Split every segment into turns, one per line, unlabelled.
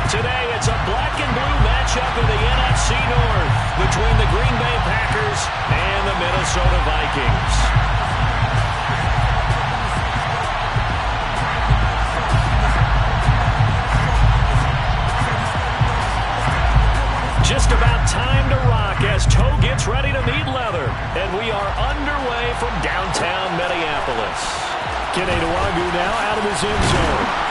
Today, it's a black and blue matchup in the NFC North between the Green Bay Packers and the Minnesota Vikings. Just about time to rock as toe gets ready to meet leather. And we are underway from downtown Minneapolis. Kenny Nwangu now out of his end zone.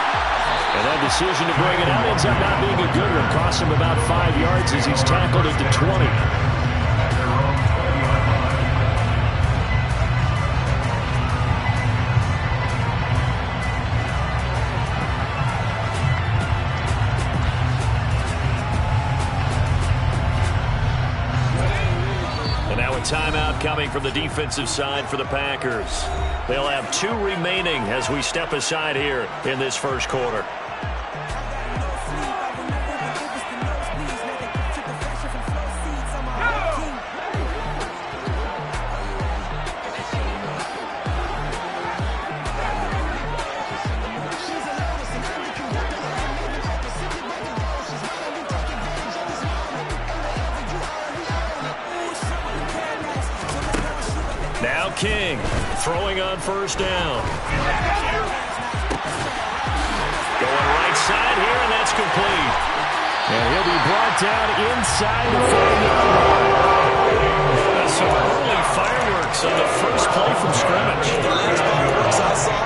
And that decision to bring it out ends up not being a good one. Cost him about 5 yards as he's tackled at the 20. And now a timeout coming from the defensive side for the Packers. They'll have 2 remaining as we step aside here in this first quarter. Now King throwing on first down. Going right side here, and that's complete. And he'll be brought down inside the 40-yard line. Some early fireworks on the first play from scrimmage.
The last fireworks I saw,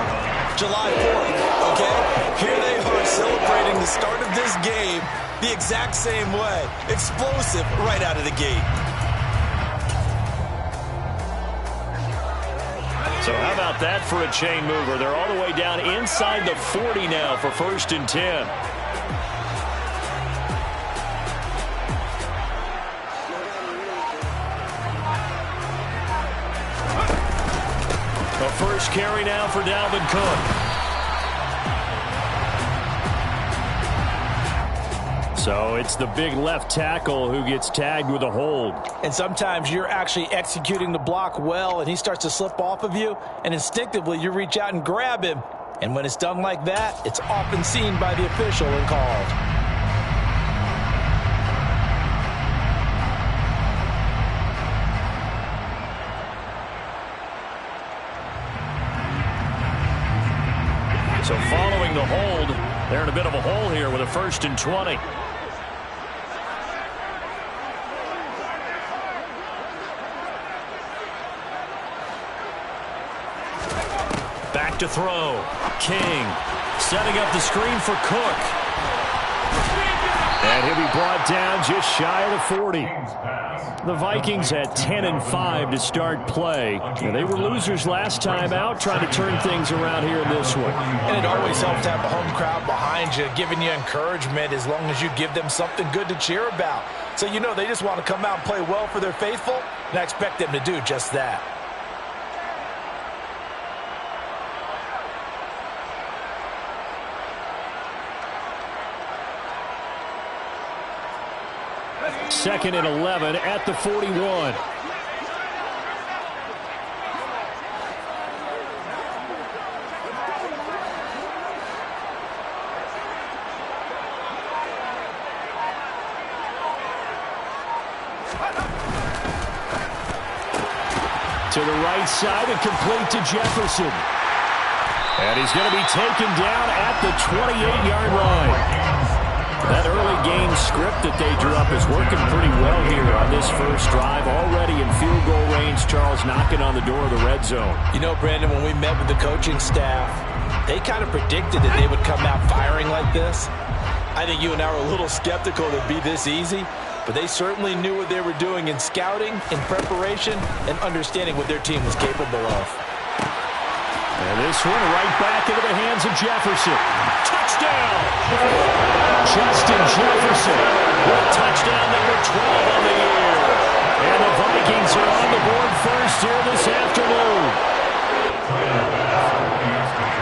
July 4th, okay? Here they are celebrating the start of this game the exact same way. Explosive right out of the gate.
So how about that for a chain mover? They're all the way down inside the 40 now for 1st and 10. The first carry now for Dalvin Cook. So it's the big left tackle who gets tagged with a hold.
And sometimes you're actually executing the block well, and he starts to slip off of you, and instinctively you reach out and grab him. And when it's done like that, it's often seen by the official and called.
So following the hold, they're in a bit of a hole here with a 1st and 20. Back to throw. King setting up the screen for Cook. And he'll be brought down just shy of the 40. The Vikings had 10-5 to start play. And they were losers last time out, trying to turn things around here in this one.
And it always helps to have a home crowd behind you, giving you encouragement as long as you give them something good to cheer about. So you know they just want to come out and play well for their faithful, and I expect them to do just that.
Second and 11 at the 41. To the right side and complete to Jefferson. And he's going to be taken down at the 28-yard line. That early game script that they drew up is working pretty well here on this first drive. Already in field goal range, Charles knocking on the door of the red zone.
You know, Brandon, when we met with the coaching staff, they kind of predicted that they would come out firing like this. I think you and I were a little skeptical that it'd be this easy, but they certainly knew what they were doing in scouting, in preparation, and understanding what their team was capable of.
And this one right back into the hands of Jefferson. Touchdown! Justin Jefferson with touchdown number 12 on the year. And the Vikings are on the board first here this afternoon.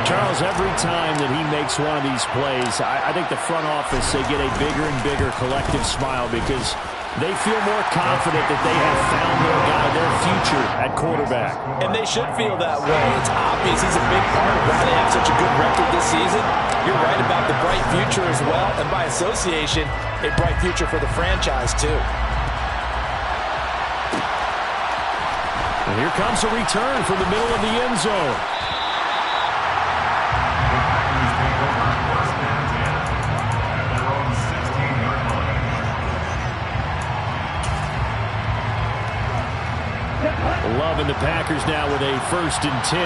Charles, every time that he makes one of these plays, I think the front office, they get a bigger and bigger collective smile because they feel more confident that they have found their guy, their future at quarterback.
And they should feel that way. It's obvious he's a big part of why they have such a good record this season. you're right about the bright future as well, and by association, a bright future for the franchise too.
And here comes a return from the middle of the end zone. Love and the Packers now with a 1st and 10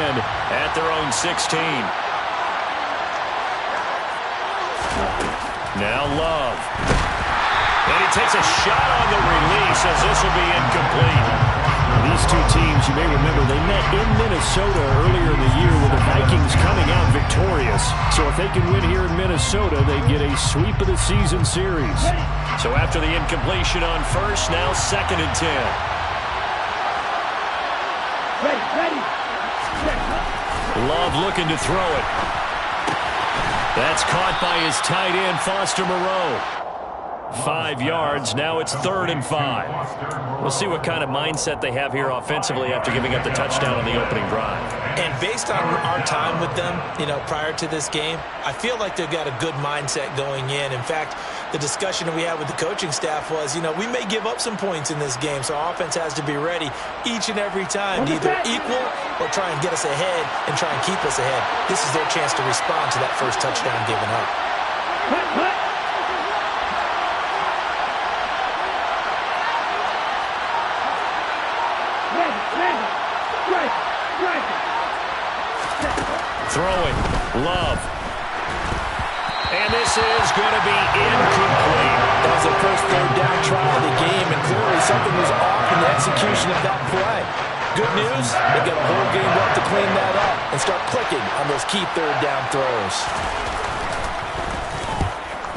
at their own 16. Now Love. And he takes a shot on the release as this will be incomplete. These two teams, you may remember, they met in Minnesota earlier in the year with the Vikings coming out victorious. So if they can win here in Minnesota, they get a sweep of the season series. So after the incompletion on 1st, now 2nd and 10. Love looking to throw it. That's caught by his tight end, Foster Moreau. 5 yards. Now it's 3rd and 5. We'll see what kind of mindset they have here offensively after giving up the touchdown on the opening drive.
And based on our time with them, prior to this game, I feel like they've got a good mindset going in. In fact, the discussion that we had with the coaching staff was, we may give up some points in this game, so our offense has to be ready each and every time to either equal or try and get us ahead and try and keep us ahead. This is their chance to respond to that first touchdown given up.
Throwing. Love. And this is going to be incomplete.
That was the first 3rd down try of the game, and clearly something was off in the execution of that play. Good news, they got a whole game left to clean that up and start clicking on those key 3rd down throws.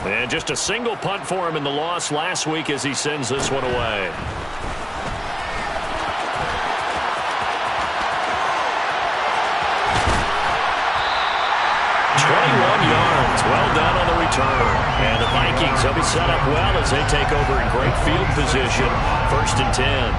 And just a single punt for him in the loss last week as he sends this one away. 21 yards. Well done on the return. And the Vikings will be set up well as they take over in great field position. 1st and 10.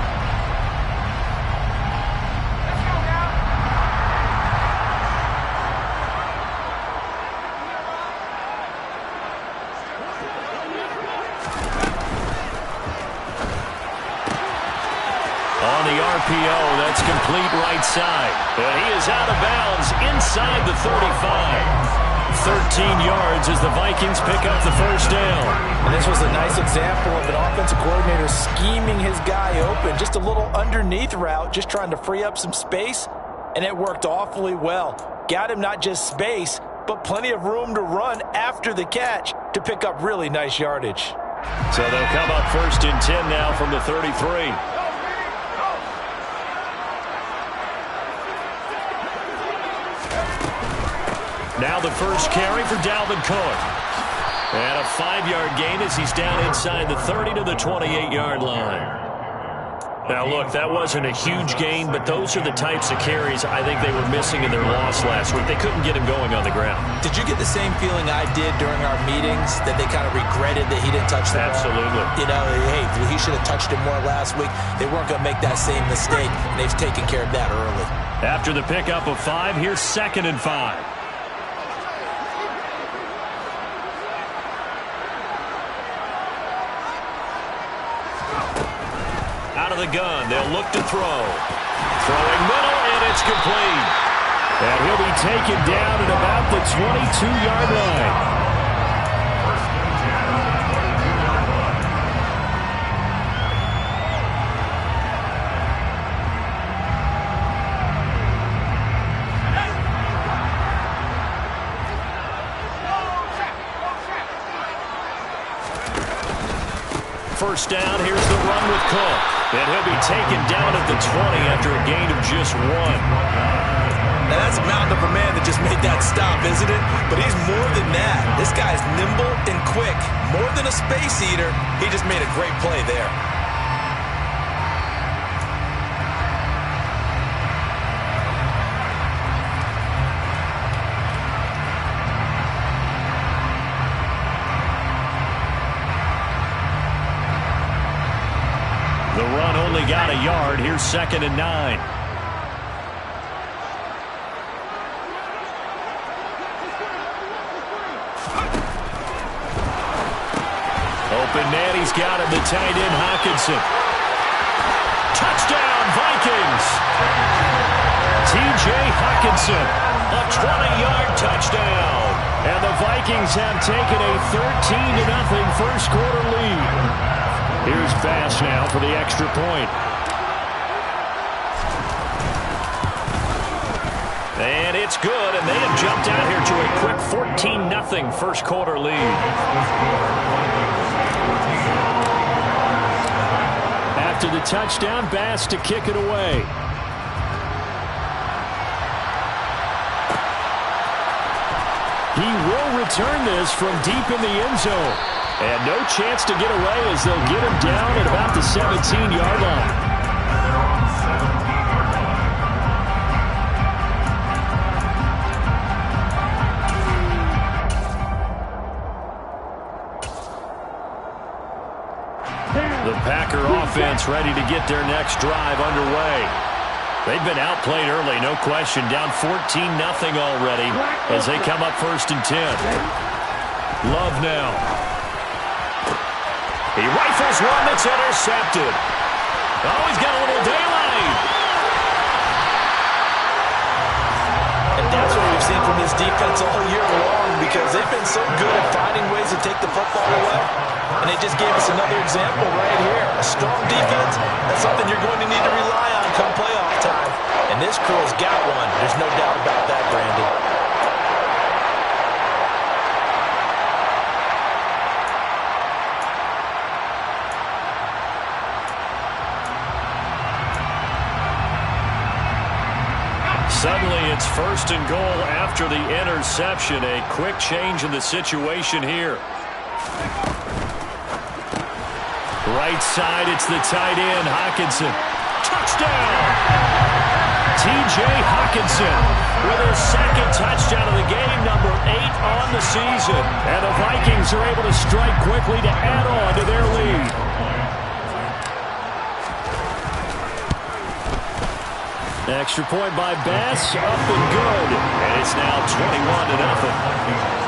On the RPO, that's complete right side. But he is out of bounds inside the 35. 13 yards as the Vikings pick up the 1st down.
And this was a nice example of an offensive coordinator scheming his guy open. Just a little underneath route, just trying to free up some space, and it worked awfully well. Got him not just space, but plenty of room to run after the catch to pick up really nice yardage.
So they'll come up 1st and 10 now from the 33. Now the first carry for Dalvin Cook. And a 5-yard gain as he's down inside the 30 to the 28-yard line. Now, look, that wasn't a huge gain, but those are the types of carries I think they were missing in their loss last week. They couldn't get him going on the ground.
Did you get the same feeling I did during our meetings, that they kind of regretted that he didn't touch the ball?
Absolutely.
Hey, he should have touched it more last week. They weren't going to make that same mistake, and they've taken care of that early.
After the pickup of 5, here's 2nd and 5. Out of the gun, they'll look to throw. Throwing middle, and it's complete. And he'll be taken down at about the 22-yard line. First down, here's the run with Cook. And he'll be taken down at the 20 after a gain of just 1.
Now that's a mountain of a man that just made that stop, isn't it? But he's more than that. This guy's nimble and quick. More than a space eater, he just made a great play there.
The run only got a yard. Here's 2nd and 9. Open man, he's got him, the tight end, Hockenson. Touchdown, Vikings! T.J. Hockenson, a 20-yard touchdown. And the Vikings have taken a 13-0 first quarter lead. Here's Bass now for the extra point. And it's good, and they have jumped out here to a quick 14-0 first quarter lead. After the touchdown, Bass to kick it away. He will return this from deep in the end zone. And no chance to get away as they'll get him down at about the 17-yard line. The Packer offense ready to get their next drive underway. They've been outplayed early, no question. Down 14-0 already as they come up 1st and 10. Love now. He rifles one that's intercepted. Oh, he's got a little daylight.
And that's what we've seen from this defense all year long, because they've been so good at finding ways to take the football away. And they just gave us another example right here. A strong defense, that's something you're going to need to rely on come playoff time. And this crew's got one. There's no doubt about that, Brandon.
Suddenly it's 1st and goal after the interception. A quick change in the situation here. Right side, it's the tight end, Hockenson. Touchdown! T.J. Hockenson with his 2nd touchdown of the game, number 8 on the season. And the Vikings are able to strike quickly to add on to their lead. Extra point by Bass, up and good. And it's now 21-0.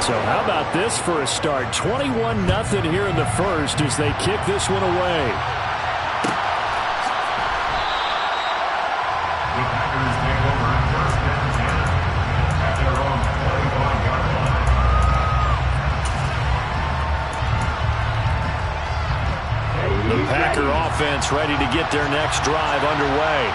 So how about this for a start? 21-0 here in the first as they kick this one away. The Packer offense ready to get their next drive underway.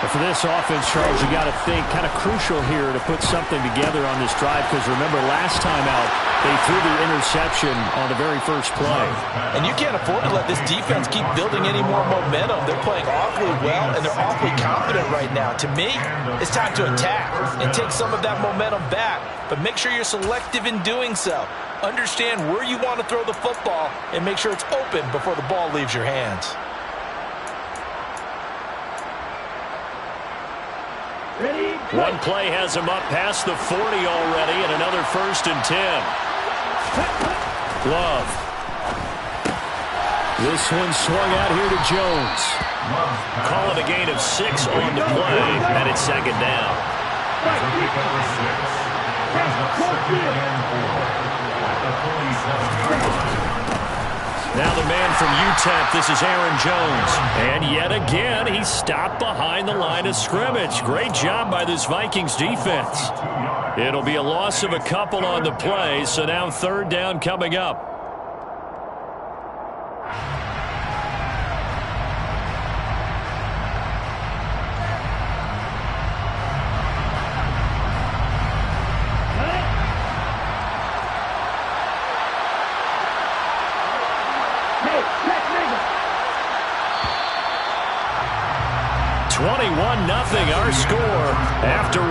But for this offense, Charles, you got to think kind of crucial here to put something together on this drive, because remember last time out they threw the interception on the very first play.
And you can't afford to let this defense keep building any more momentum. They're playing awfully well, and they're awfully confident right now. To me, it's time to attack and take some of that momentum back. But make sure you're selective in doing so. Understand where you want to throw the football and make sure it's open before the ball leaves your hands.
One play has him up past the 40 already, and another 1st and 10. Love. This one swung out here to Jones. Call it a gain of 6 on the play, and it's 2nd down. Now the man from UTEP, this is Aaron Jones. And yet again, he's stopped behind the line of scrimmage. Great job by this Vikings defense. It'll be a loss of a couple on the play, so now 3rd down coming up. Nothing, our score after 1.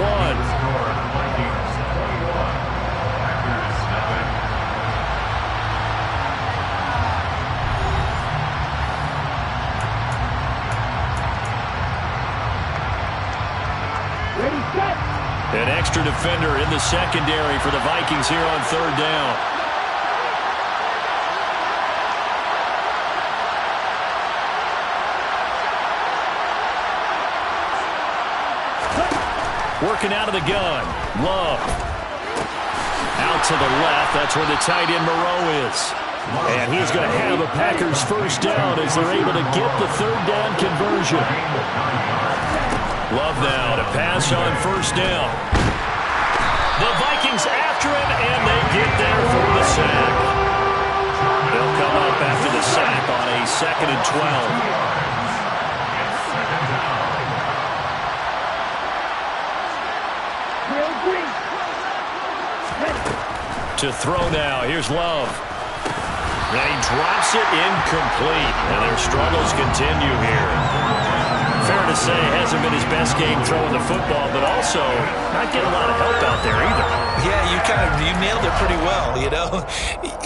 An extra defender in the secondary for the Vikings here on 3rd down. Working out of the gun. Love. Out to the left. That's where the tight end Moreau is. And he's going to have a Packers first down as they're able to get the third down conversion. Love now to pass on first down. The Vikings after him, and they get there for the sack. They'll come up after the sack on a 2nd and 12. To throw now. Here's Love. And he drops it incomplete. And their struggles continue here. Fair to say, hasn't been his best game throwing the football, but also not getting a lot of help out there either.
Yeah, you nailed it pretty well, you know.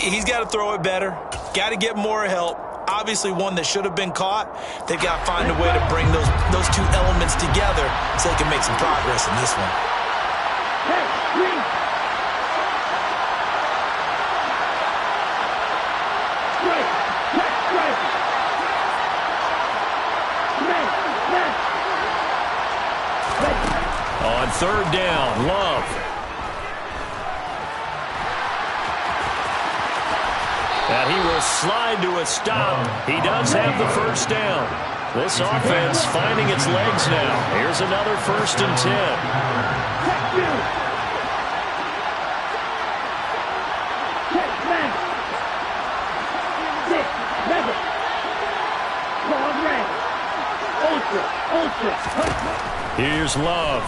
He's got to throw it better. Got to get more help. Obviously one that should have been caught. They've got to find a way to bring those two elements together so they can make some progress in this one.
Hey, green.
On third down, Love. And he will slide to a stop. He does have the first down. This offense finding its legs now. Here's another 1st and 10. Here's Love.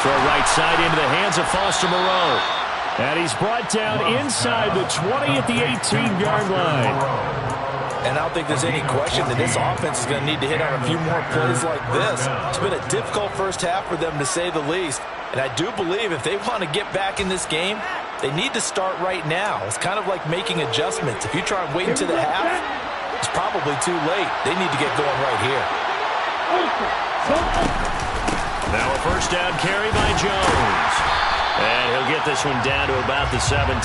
Throw right side into the hands of Foster Moreau. And he's brought down inside the 20 at the 18-yard line.
And I don't think there's any question that this offense is going to need to hit on a few more plays like this. It's been a difficult first half for them, to say the least. And I do believe if they want to get back in this game, they need to start right now. It's kind of like making adjustments. If you try and wait until the half, it's probably too late. They need to get going right here.
Now a first down carry by Jones. And he'll get this one down to about the 17.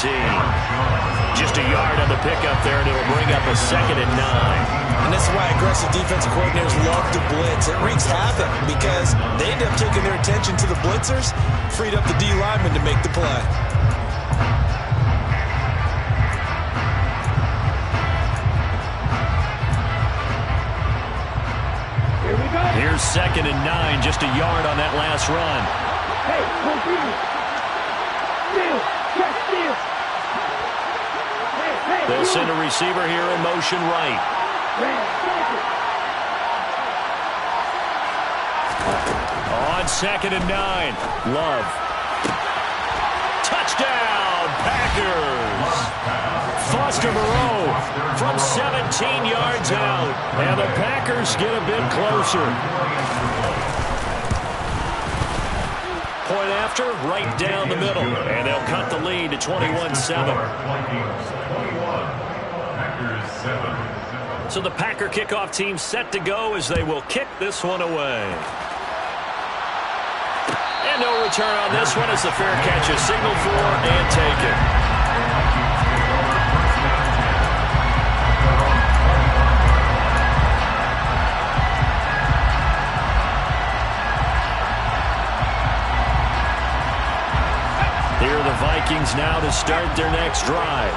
Just a yard on the pickup there, and it'll bring up a 2nd and 9.
And this is why aggressive defensive coordinators love to blitz. It wreaks havoc because they end up taking their attention to the blitzers, freed up the D lineman to make the play.
Here's 2nd and 9, just a yard on that last run.
Hey, steal, check, steal.
They'll send a receiver here in motion right. On 2nd and 9, Love. Touchdown, Packers! Foster Moreau from 17 yards out. And the Packers get a bit closer. Point after, right down the middle. And they'll cut the lead to 21-7. So the Packer kickoff team set to go as they will kick this one away. And no return on this one as the fair catch is signaled for and taken. Here are the Vikings now to start their next drive.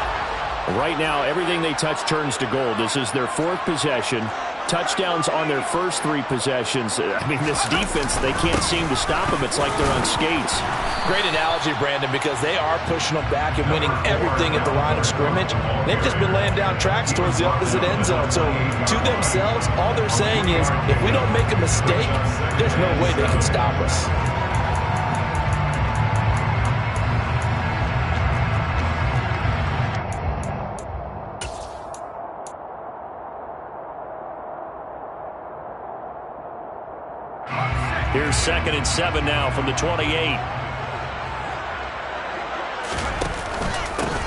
Right now, everything they touch turns to gold. This is their 4th possession. Touchdowns on their first 3 possessions. I mean, this defense, they can't seem to stop them. It's like they're on skates.
Great analogy, Brandon, because they are pushing them back and winning everything at the line of scrimmage. They've just been laying down tracks towards the opposite end zone. So to themselves, all they're saying is, if we don't make a mistake, there's no way they can stop us.
Here's 2nd and 7 now from the 28.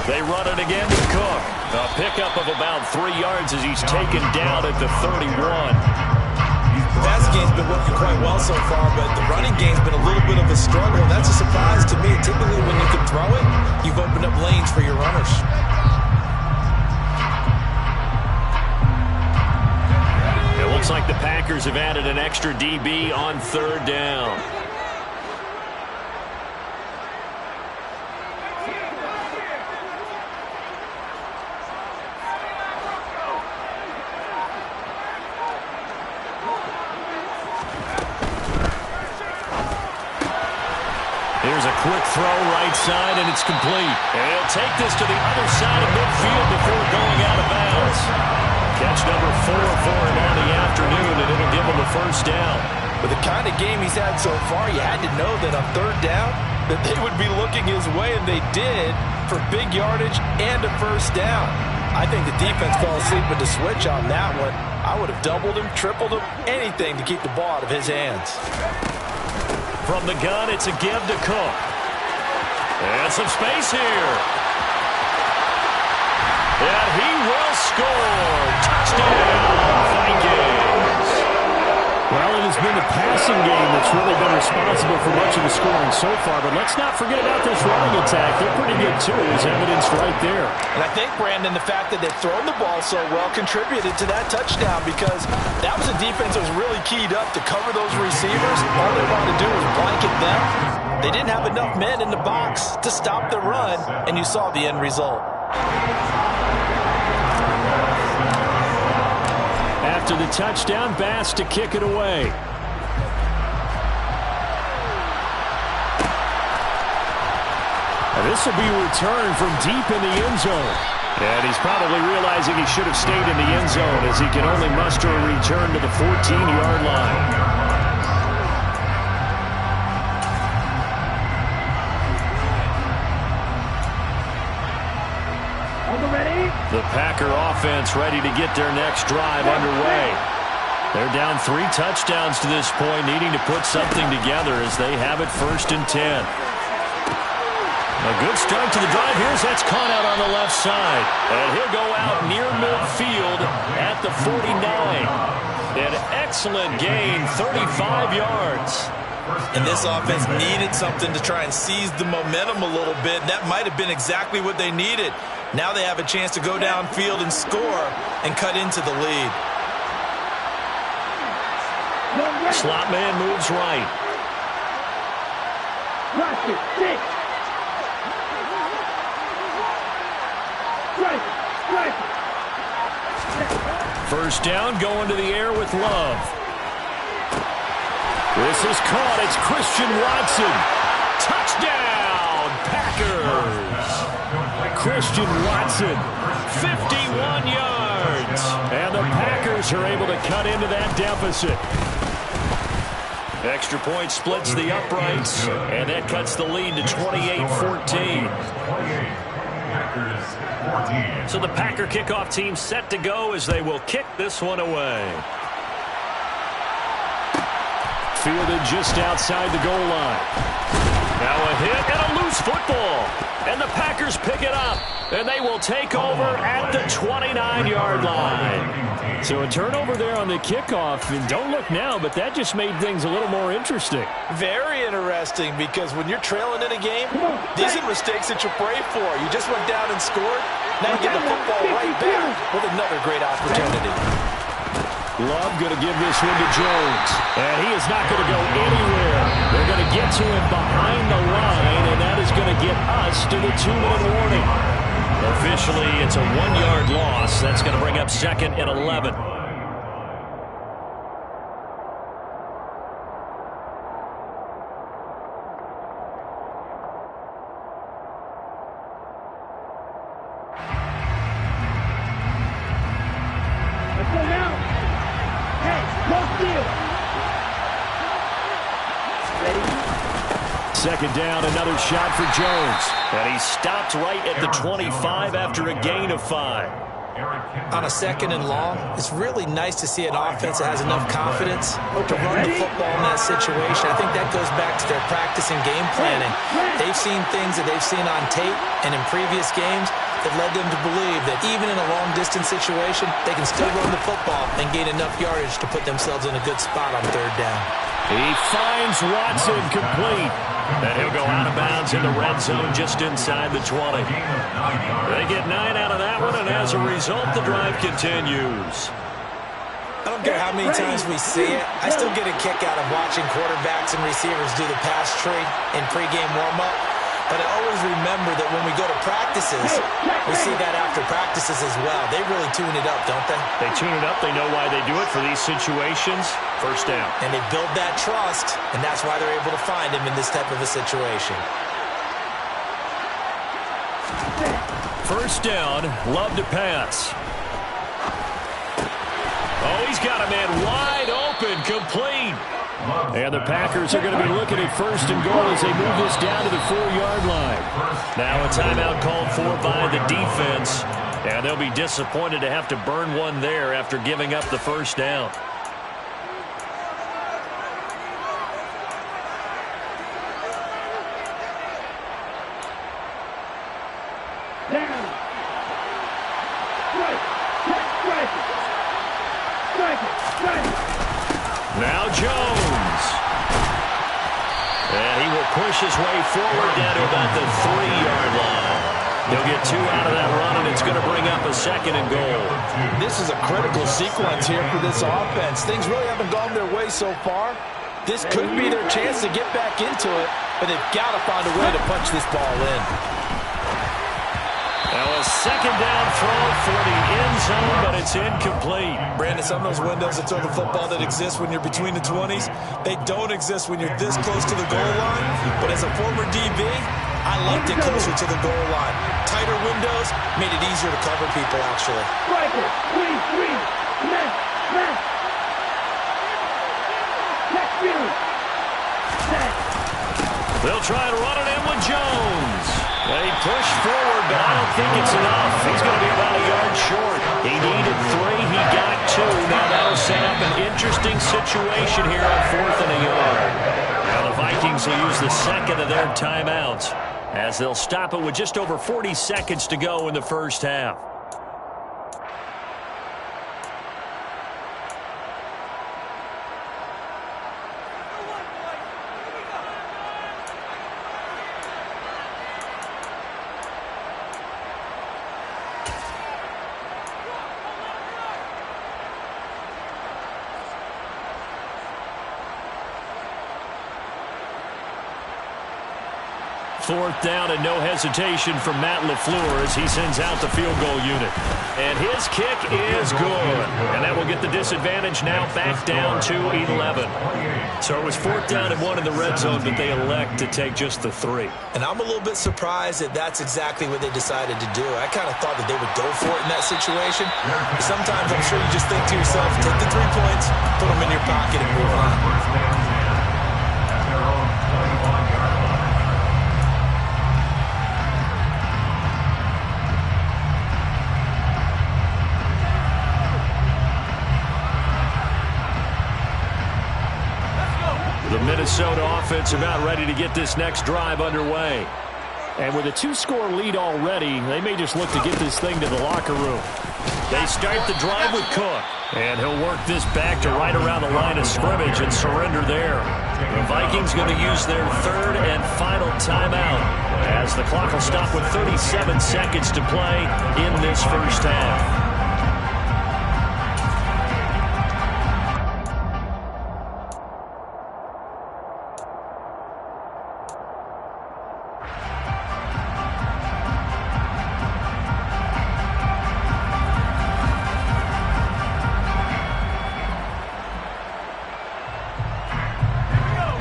They run it again to Cook. A pickup of about 3 yards as he's taken down at the 31.
The passing game's been working quite well so far, but the running game's been a little bit of a struggle. That's a surprise to me. Typically, when you can throw it, you've opened up lanes for your runners.
It will Looks like the Packers have added an extra DB on third down. Here's a quick throw right side, and it's complete. And he'll take this to the other side of midfield before going out of bounds. Catch number 4 for him on the afternoon, and it'll give him a first down.
With the kind of game he's had so far, you had to know that on third down that they would be looking his way, and they did, for big yardage and a first down. I think the defense fell asleep with the switch on that one. I would have doubled him, tripled him, anything to keep the ball out of his hands.
From the gun, it's a give to Cook. And some space here. And he will score. Touchdown, Vikings.
Well, it has been the passing game that's really been responsible for much of the scoring so far. But let's not forget about this running attack. They're pretty good, too, as evidenced right there.
And I think, Brandon, the fact that they've thrown the ball so well contributed to that touchdown, because that was a defense that was really keyed up to cover those receivers. All they wanted to do was blanket them. They didn't have enough men in the box to stop the run, and you saw the end result.
After the touchdown, Bass to kick it away. And this will be returned from deep in the end zone.
And he's probably realizing he should have stayed in the end zone, as he can only muster a return to the 14-yard line. The Packer offense ready to get their next drive underway. They're down 3 touchdowns to this point, needing to put something together as they have it 1st and 10. A good start to the drive. Here's that's caught out on the left side. And he'll go out near midfield at the 49. An excellent gain, 35 yards.
And this offense needed something to try and seize the momentum a little bit. That might have been exactly what they needed. Now they have a chance to go downfield and score and cut into the lead.
Slot man moves right. First down, going to the air with Love. This is caught. It's Christian Watson. Touchdown, Packers. Christian Watson, 51 yards. And the Packers are able to cut into that deficit. Extra point splits the uprights, and that cuts the lead to 28-14. So the Packer kickoff team set to go as they will kick this one away. Fielded just outside the goal line. Now a hit and a loose football. And the Packers pick it up. And they will take over at the 29-yard line. So a turnover there on the kickoff. And don't look now, but that just made things a little more interesting.
Very interesting, because when you're trailing in a game, these are mistakes that you pray for. You just went down and scored. Now you get the football right back with another great opportunity.
Love going to give this one to Jones. And he is not going to go anywhere. They're going to get to him behind the line, and that is going to get us to the 2-minute warning. Officially, it's a 1-yard loss. That's going to bring up 2nd and 11.
Let's go now. Hey, close deal. Ready?
2nd down, another shot for Jones. And he stopped right at the 25 after a gain of 5.
On a 2nd and long, it's really nice to see an offense that has enough confidence to run the football in that situation. I think that goes back to their practice and game planning. They've seen things that they've seen on tape and in previous games that led them to believe that even in a long-distance situation, they can still run the football and gain enough yardage to put themselves in a good spot on 3rd down.
He finds Watson complete. And he'll go out of bounds in the red zone just inside the 20. They get 9 out of that one, and as a result, the drive continues.
I don't care how many times we see it. I still get a kick out of watching quarterbacks and receivers do the pass tree in pregame warm-up. But I always remember that when we go to practices, we see that after practices as well. They really tune it up, don't they?
They tune it up. They know why they do it for these situations. First down.
And they build that trust, and that's why they're able to find him in this type of a situation.
First down, Love to pass. Oh, he's got a man wide open, complete. And the Packers are going to be looking at first and goal as they move this down to the 4-yard line. Now a timeout called for by the defense. And they'll be disappointed to have to burn one there after giving up the first down. Now Jones. And he will push his way forward down to about the 3-yard line. He'll get 2 out of that run, and it's going to bring up a second and goal.
This is a critical sequence here for this offense. Things really haven't gone their way so far. This could be their chance to get back into it, but they've got to find a way to punch this ball in.
Now a second down throw for the end zone, but it's incomplete.
Brandon, some of those windows to throw the football that exist when you're between the 20s, they don't exist when you're this close to the goal line. But as a former DB, I liked it closer to the goal line. Tighter windows made it easier to cover people, actually.
They'll try and run it in with Jones. They push forward, but I don't think it's enough. He's going to be about a yard short. He needed 3. He got 2. Now that'll set up an interesting situation here on 4th and a yard. Now the Vikings will use the second of their timeouts as they'll stop it with just over 40 seconds to go in the first half. Fourth down and no hesitation from Matt LaFleur as he sends out the field goal unit. And his kick is good. And that will get the disadvantage now back down to 11. So it was 4th down and 1 in the red zone, but they elect to take just the 3.
And I'm a little bit surprised that that's exactly what they decided to do. I kind of thought that they would go for it in that situation. Sometimes I'm sure you just think to yourself, take the 3 points, put them in your pocket and move on.
The Minnesota offense about ready to get this next drive underway.
And with a 2-score lead already, they may just look to get this thing to the locker room.
They start the drive with Cook. And he'll work this back to right around the line of scrimmage and surrender there. The Vikings going to use their 3rd and final timeout as the clock will stop with 37 seconds to play in this first half.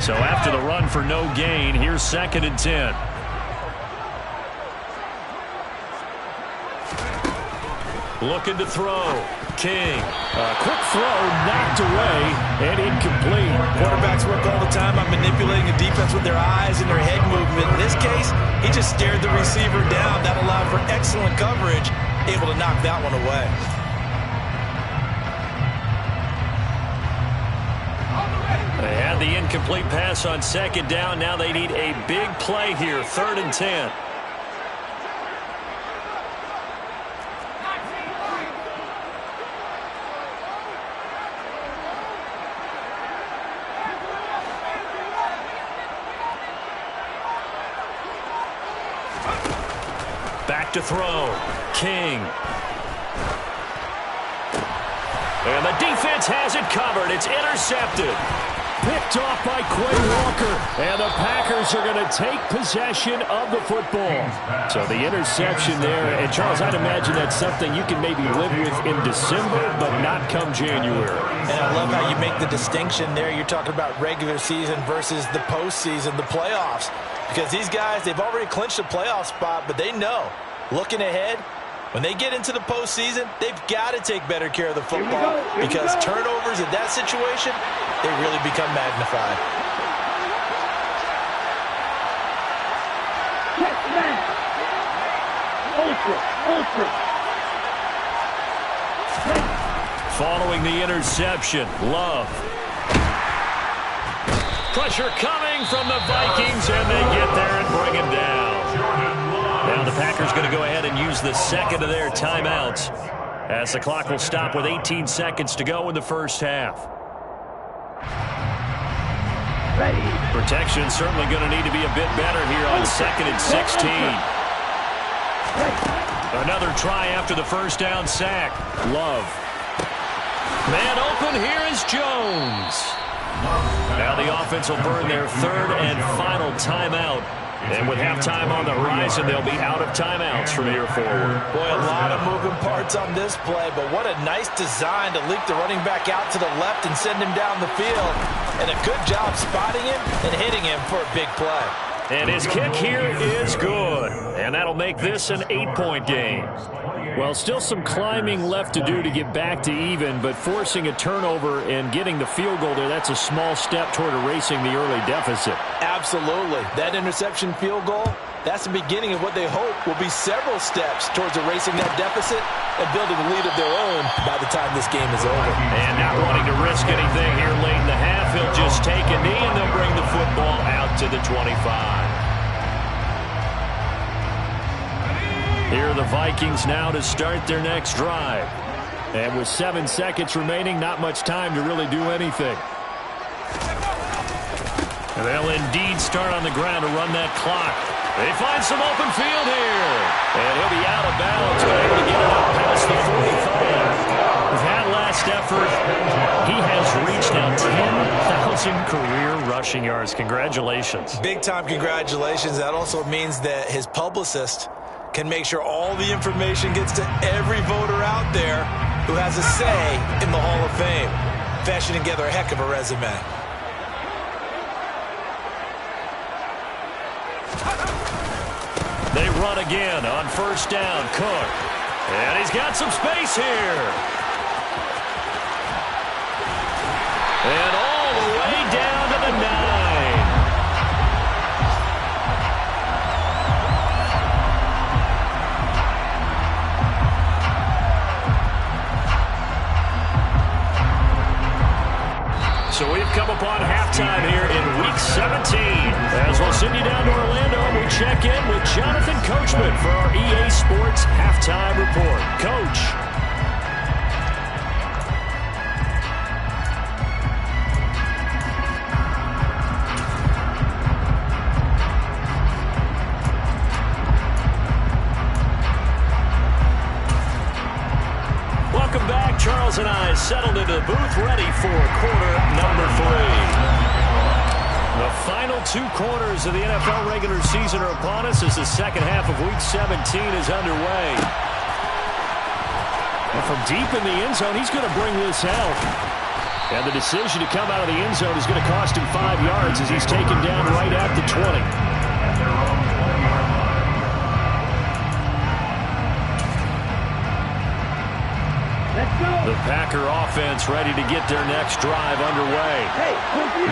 So after the run for no gain, here's 2nd and 10. Looking to throw. King.
A quick throw knocked away and incomplete.
Quarterbacks work all the time on manipulating the defense with their eyes and their head movement. In this case, he just stared the receiver down. That allowed for excellent coverage, able to knock that one away.
They had the incomplete pass on 2nd down. Now they need a big play here, 3rd and 10. Back to throw. King. And the defense has it covered. It's intercepted. Picked off by Quay Walker. And the Packers are going to take possession of the football. So the interception there. And, Charles, I'd imagine that's something you can maybe live with in December, but not come January.
And I love how you make the distinction there. You're talking about regular season versus the postseason, the playoffs. Because these guys, they've already clinched a playoff spot, but they know, looking ahead, when they get into the postseason, they've got to take better care of the football because turnovers in that situation, they really become magnified.
Following the interception, Love. Pressure coming from the Vikings, and they get there and bring him down. Now the Packers going to go ahead and use the second of their timeouts as the clock will stop with 18 seconds to go in the first half. Protection certainly going to need to be a bit better here on 2nd and 16. Another try after the first down sack. Love. Man open, here is Jones. Now the offense will burn their third and final timeout. And with halftime on the horizon, they'll be out of timeouts from here forward.
Boy, a lot of moving parts on this play, but what a nice design to leak the running back out to the left and send him down the field. And a good job spotting him and hitting him for a big play.
And his kick here is good. And that'll make this an 8-point game.
Well, still some climbing left to do to get back to even, but forcing a turnover and getting the field goal there, that's a small step toward erasing the early deficit.
Absolutely. That interception field goal, that's the beginning of what they hope will be several steps towards erasing that deficit and building a lead of their own by the time this game is over.
And not wanting to risk anything here late in the half, he'll just take a knee and they'll bring the football out to the 25. Here are the Vikings now to start their next drive. And with 7 seconds remaining, not much time to really do anything. And they'll indeed start on the ground to run that clock. They find some open field here. And he'll be out of bounds, but able to get it up past the 45. With that last effort, he has reached now 10,000 career rushing yards. Congratulations.
Big-time congratulations. That also means that his publicist can make sure all the information gets to every voter out there who has a say in the Hall of Fame. Fashioning together a heck of a resume.
They run again on first down. Cook. And he's got some space here. And all the way down to the 9. So we've come upon halftime here in Week 17. As we'll send you down to Orlando, we check in with Jonathan Coachman for our EA Sports Halftime Report. Coach. Welcome back. Charles and I settled into the booth, ready for quarter number 3. The final 2 quarters of the NFL regular season are upon us as the second half of Week 17 is underway. And from deep in the end zone, he's going to bring this out. And the decision to come out of the end zone is going to cost him 5 yards as he's taken down right at the 20. The Packer offense ready to get their next drive underway.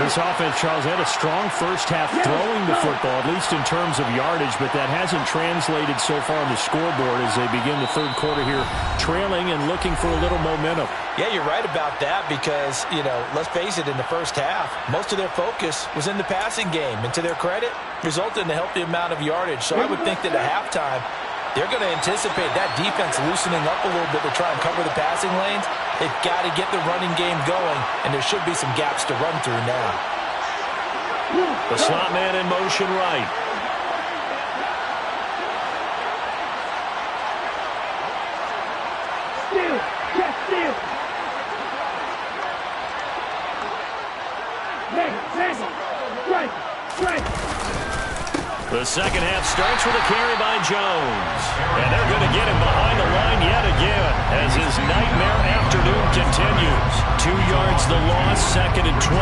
This offense, Charles, had a strong first half throwing the football, at least in terms of yardage, but that hasn't translated so far on the scoreboard as they begin the third quarter here, trailing and looking for a little momentum.
Yeah, you're right about that because, let's face it, in the first half, most of their focus was in the passing game. And to their credit, resulted in a healthy amount of yardage. So I would think that at halftime, they're going to anticipate that defense loosening up a little bit to try and cover the passing lanes. They've got to get the running game going, and there should be some gaps to run through now.
The slot man in motion right.
Steal, check, steal.
The second half starts with a carry by Jones. And they're going to get him behind the line yet again as his nightmare afternoon continues. 2 yards the loss, 2nd and 12.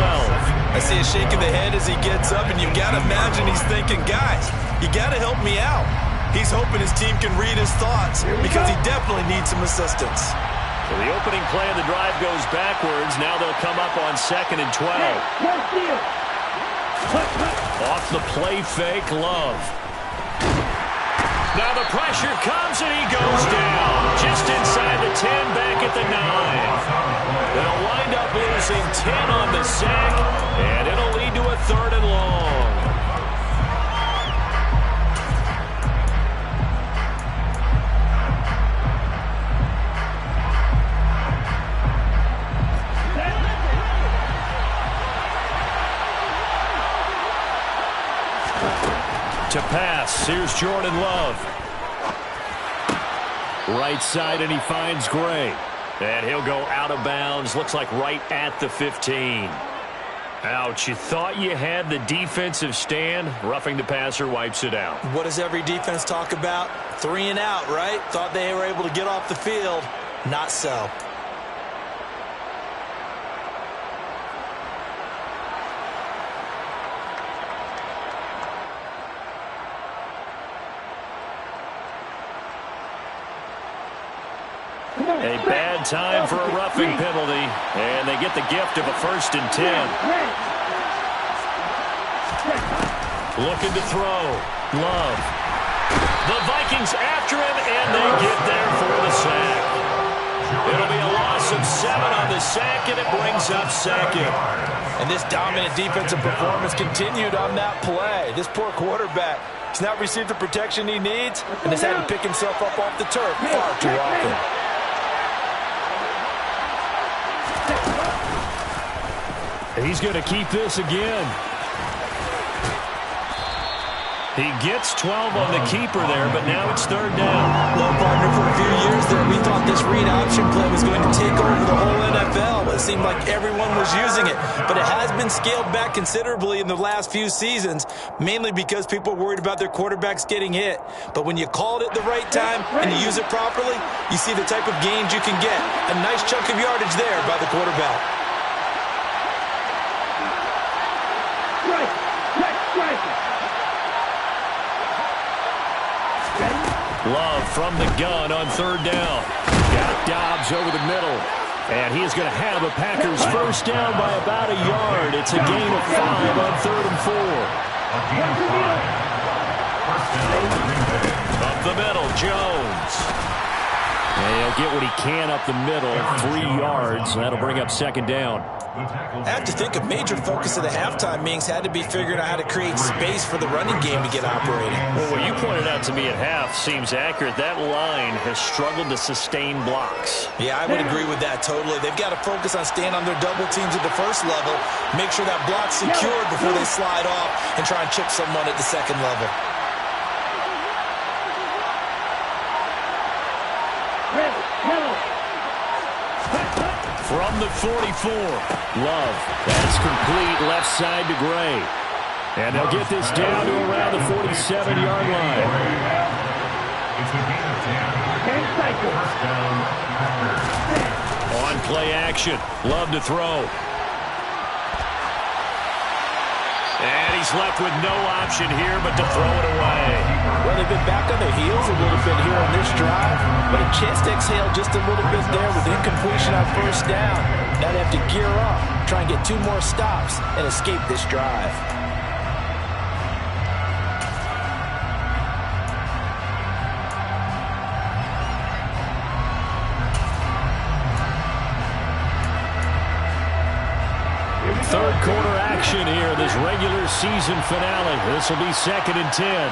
I see a shake of the head as he gets up, and you've got to imagine he's thinking, guys, you got to help me out. He's hoping his team can read his thoughts because he definitely needs some assistance.
So the opening play of the drive goes backwards. Now they'll come up on 2nd and 12. Off the play fake, Love. Now the pressure comes and he goes down. Just inside the 10, back at the 9. They'll wind up losing 10 on the sack, and it'll lead to a 3rd and long. To pass, here's Jordan Love. Right side, and he finds Gray. And he'll go out of bounds, looks like right at the 15. Ouch, you thought you had the defensive stand. Roughing the passer wipes it out.
What does every defense talk about? 3 and out, right? Thought they were able to get off the field. Not so.
A bad time for a roughing penalty, and they get the gift of a 1st and 10. Looking to throw. Love. The Vikings after him, and they get there for the sack. It'll be a loss of 7 on the sack, and it brings up 2nd.
And this dominant defensive performance continued on that play. This poor quarterback has not received the protection he needs and has had to pick himself up off the turf far too often.
He's going to keep this again. He gets 12 on the keeper there, but now it's 3rd down.
Well, partner, for a few years there, we thought this read option play was going to take over the whole NFL. It seemed like everyone was using it, but it has been scaled back considerably in the last few seasons, mainly because people are worried about their quarterbacks getting hit. But when you call it at the right time and you use it properly, you see the type of gains you can get. A nice chunk of yardage there by the quarterback.
Love from the gun on 3rd down. Got Dobbs over the middle. And he is going to have a Packers 1st down by about a yard. It's a gain of 5 on 3rd and 4. Up the middle, Jones. And he'll get what he can up the middle, 3 yards. That'll bring up 2nd down.
I have to think a major focus of the halftime meetings had to be figuring out how to create space for the running game to get operating.
Well, what you pointed out to me at half seems accurate. That line has struggled to sustain blocks.
Yeah, I would agree with that totally. They've got to focus on staying on their double teams at the 1st level, make sure that block's secured before they slide off and try and chip someone at the 2nd level.
From the 44, Love. That's complete left side to Gray. And they'll get this down to around the 47-yard line. On play action, Love to throw. And he's left with no option here but to throw it away.
Well, they've been back on their heels a little bit here on this drive, but a chance to exhale just a little bit there with incompletion on 1st down. Now they have to gear up, try and get 2 more stops, and escape this drive.
Third quarter action here, this regular season finale. This will be 2nd and 10.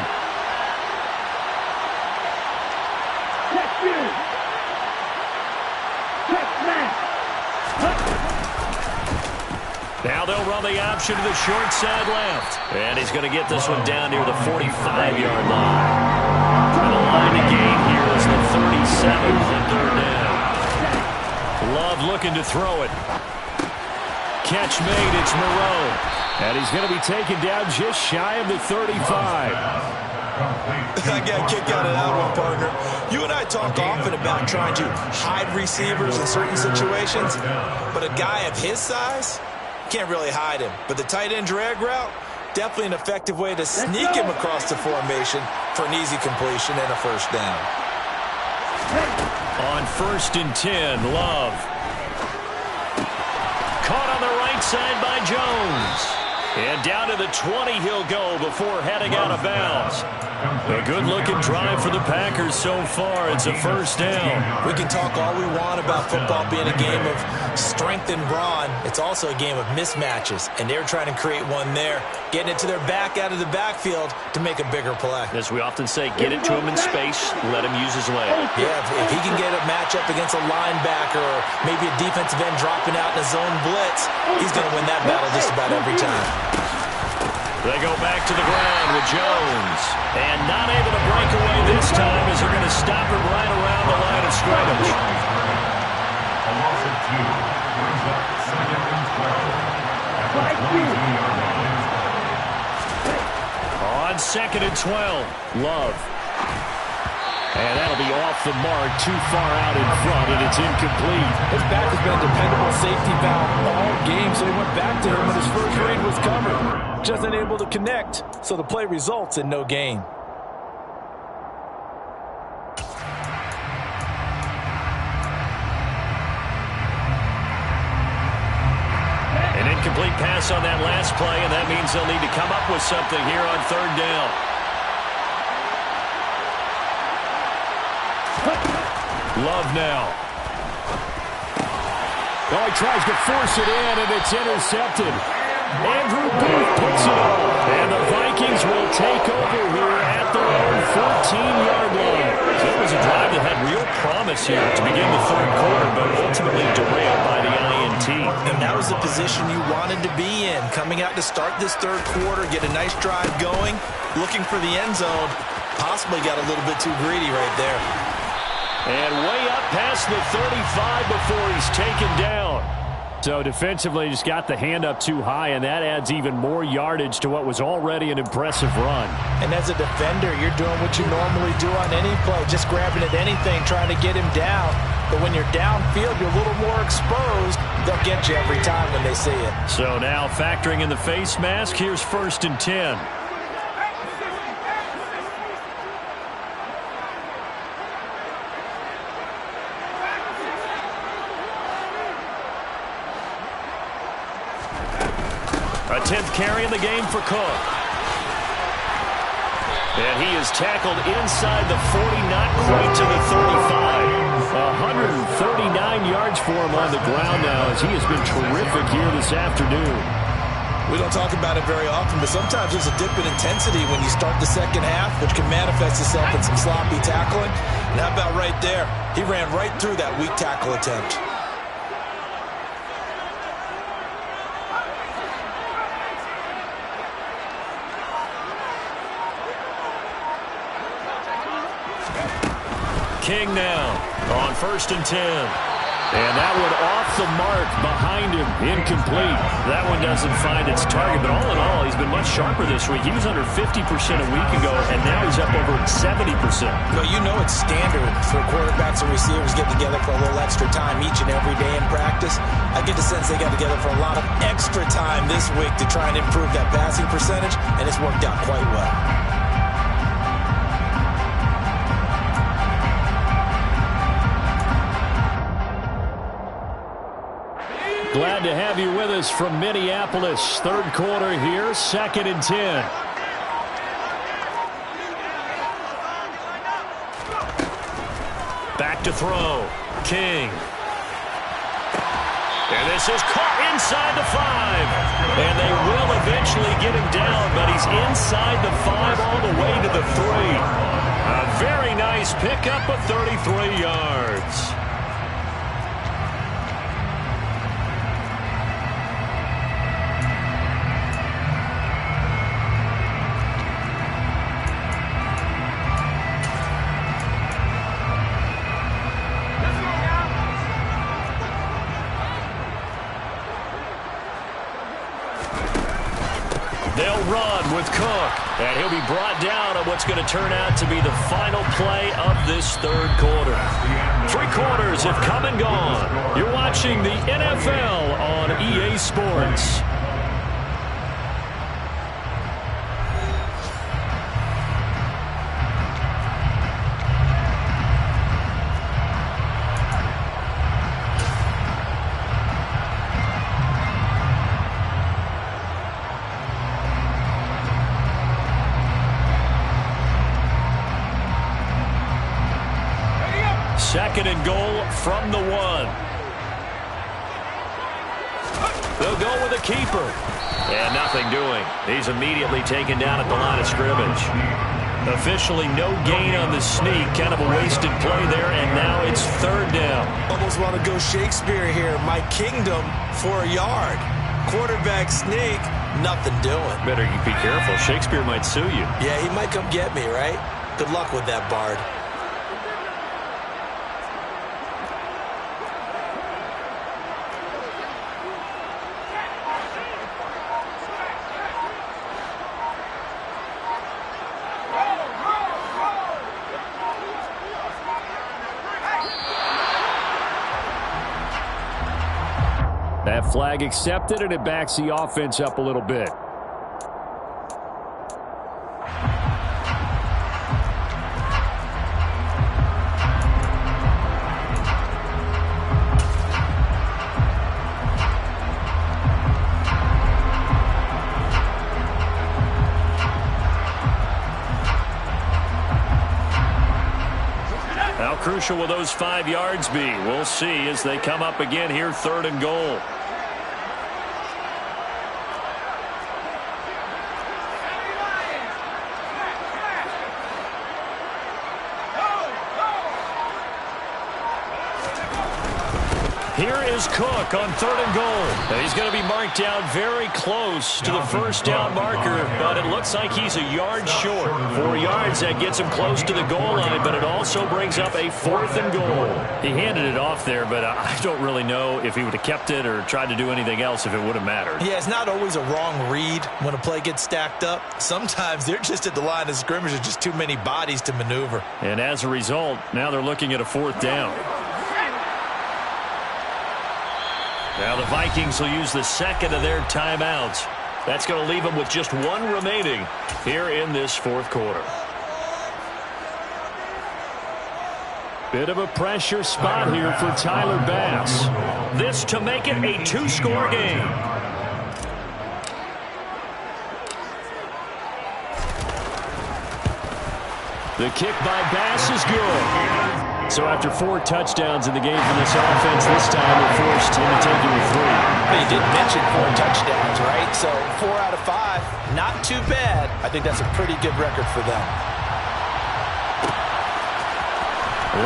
Now they'll run the option to the short side left. And he's going to get this one down near the 45-yard line. And the line to gain here is the 37 on 3rd down. Love looking to throw it. Catch made, it's Moreau.
And he's going to be taken down just shy of the 35.
I got a kick out of that one, partner. You and I talk often about trying to hide receivers in certain situations, but a guy of his size can't really hide him. But the tight end drag route, definitely an effective way to sneak him across the formation for an easy completion and a first down.
On 1st and 10, Love. Caught on the right side by Jones. And down to the 20 he'll go before heading out of bounds. A good-looking drive for the Packers so far. It's a first down.
We can talk all we want about football being a game of strength and brawn. It's also a game of mismatches, and they're trying to create one there, getting it to their back out of the backfield to make a bigger play.
As we often say, get it to him in space, let him use his leg.
Yeah, if he can get a matchup against a linebacker or maybe a defensive end dropping out in a zone blitz, he's going to win that battle just about every time.
They go back to the ground with Jones. And not able to break away this time as they're going to stop him right around the line of scrimmage.
A loss of 2 brings up 2nd and 12.
On 2nd and 12, Love. And that'll be off the mark, too far out in front, and it's incomplete.
His back has been a dependable safety valve all game, so he went back to him when his first read was covered. Just unable to connect, so the play results in no gain.
An incomplete pass on that last play, and that means they'll need to come up with something here on 3rd down. Love now. Oh, he tries to force it in, and it's intercepted. Andrew Booth puts it up. And the Vikings will take over here at their own 14-yard line. So it was a drive that had real promise here to begin the 3rd quarter, but ultimately derailed by the INT.
And that was the position you wanted to be in. Coming out to start this 3rd quarter, get a nice drive going, looking for the end zone. Possibly got a little bit too greedy right there.
And way up past the 35 before he's taken down. So defensively just got the hand up too high, and that adds even more yardage to what was already an impressive run.
And as a defender, you're doing what you normally do on any play, just grabbing at anything, trying to get him down. But when you're downfield, you're a little more exposed. They'll get you every time when they see it.
So now factoring in the face mask, here's 1st and 10. A 10th carry in the game for Cook. And he is tackled inside the 40, not quite to the 35. 139 yards for him on the ground now as he has been terrific here this afternoon.
We don't talk about it very often, but sometimes there's a dip in intensity when you start the 2nd half, which can manifest itself in some sloppy tackling. And how about right there? He ran right through that weak tackle attempt.
King now on 1st and 10. And that one off the mark behind him, incomplete. That one doesn't find its target, but all in all, he's been much sharper this week. He was under 50% a week ago, and now he's up over 70%.
Well, you know it's standard for quarterbacks and receivers get together for a little extra time each and every day in practice. I get the sense they got together for a lot of extra time this week to try and improve that passing percentage, and it's worked out quite well.
Glad to have you with us from Minneapolis. 3rd quarter here, 2nd and 10. Back to throw. King. And this is caught inside the 5. And they will eventually get him down, but he's inside the 5 all the way to the 3. A very nice pickup of 33 yards.
with Cook. And he'll be brought down on what's going to turn out to be the final play of this third quarter. 3 quarters have come and gone. You're watching the NFL on EA Sports. Second and goal from the 1. They'll go with a keeper. And nothing doing. He's immediately taken down at the line of scrimmage. Officially no gain on the sneak. Kind of a wasted play there, and now it's third down.
Almost want to go Shakespeare here. My kingdom for a yard. Quarterback sneak, nothing doing.
Better be careful. Shakespeare might sue you.
Yeah, he might come get me, right? Good luck with that, Bard.
That flag accepted, and it backs the offense up a little bit. How crucial will those 5 yards be? We'll see as they come up again here, third and goal. Here is Cook on third and goal. And he's going to be marked down very close to the first down marker, but it looks like he's a yard short. 4 yards, that gets him close to the goal line, but it also brings up a 4th and goal. He handed it off there, but I don't really know if he would have kept it or tried to do anything else if it would have mattered.
Yeah, it's not always a wrong read when a play gets stacked up. Sometimes they're just at the line of scrimmage. There's just too many bodies to maneuver.
And as a result, now they're looking at a 4th down. Now the Vikings will use the second of their timeouts. That's going to leave them with just 1 remaining here in this 4th quarter. Bit of a pressure spot here for Tyler Bass. This to make it a 2-score game. The kick by Bass is good. So after 4 touchdowns in the game from this offense, this time they're forced into taking the 3.
They did mention 4 touchdowns, right? So 4 out of 5, not too bad. I think that's a pretty good record for them.